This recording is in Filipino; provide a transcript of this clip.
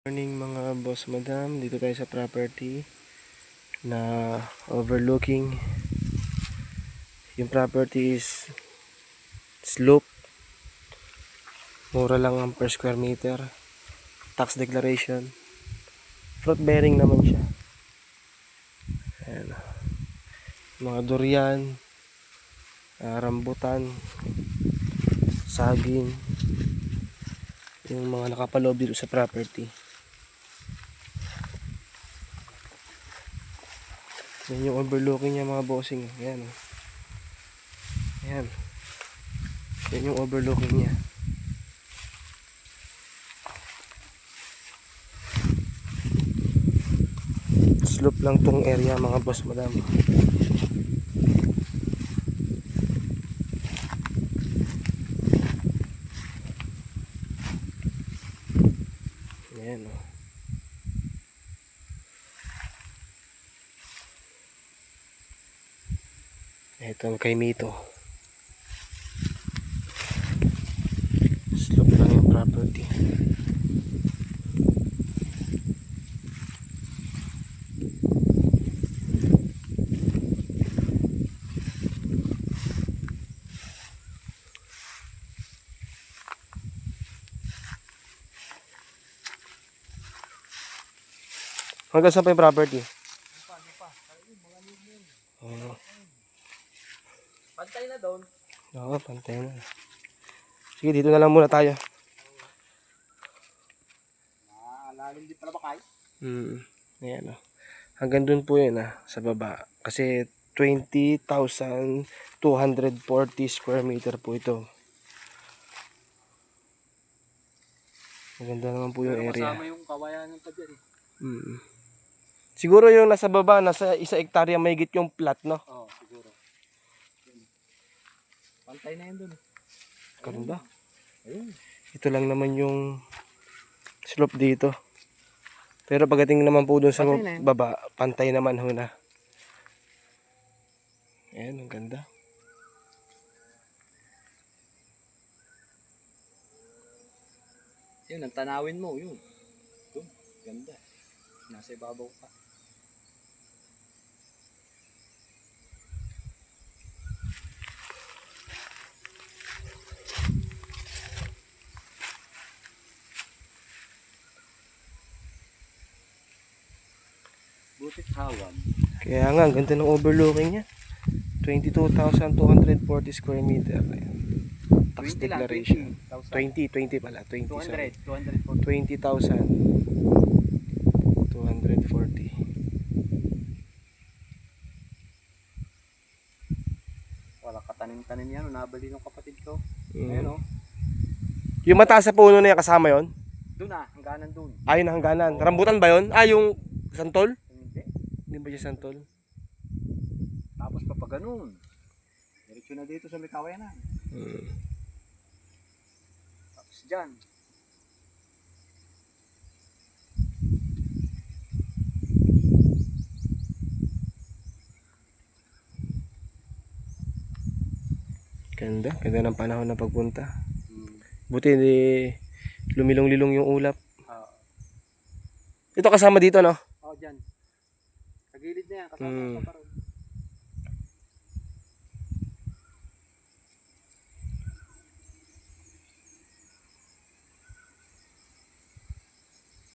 Morning mga boss madam, dito tayo sa property na overlooking. Yung property is slope, mura lang ang per square meter, tax declaration, fruit bearing naman siya. Ayan. Mga durian, rambutan, saging, yung mga nakapaloob dito sa property. Yan yung overlooking niya mga bossing. Ayan. Ayan. Yan yung overlooking niya. Slope lang tong area mga boss madam. Ayan o. Ito ang kay Mito. Slope lang yung property. Hanggang saan pa yung property? Oh. Pantay na doon. Oo, pantay na. Sige, dito na lang muna tayo. Lalim din pala ba kayo? Ayan o. Hanggang dun po yun sa baba. Kasi 20,240 square meter po ito. Maganda naman po yung area. Kasama yung kawayanan pa dyan. Siguro yung nasa baba, nasa 1 hektarya mahigit yung plat, no? Oo, siguro. Pantay na yun dun. Ganda. Ayun. Ito lang naman yung slope dito. Pero pagdating naman po dun sa baba, pantay naman ho na. Ayan, ang ganda. Yun, ang tanawin mo, yun. Doon, ganda. Nasa ibabaw pa. Butit hawag. Kaya nga, ang ganda ng overlooking niya. 22,240 square meter. Ayan. Tax 20 lang, declaration. 20,000. 20 pala. 20, 200, sorry. 240. 20,240. Wala katanim-tanim yan. Nabali ng kapatid ko. Ayun o. Yung mataas sa puno na yan, kasama yon? Doon hangganan doon. Ayun, hangganan. Rambutan ba yon? Yung santol? Hindi. Hindi ba siya santol? Tapos pa ganun. Diretso na dito sa may kawayanan. Tapos dyan. Ganda. Ganda ng panahon na pagpunta. Buti lumilong-lilong yung ulap. Ito kasama dito, no? Dyan. Sa gilid na yan. Kasama pa rin.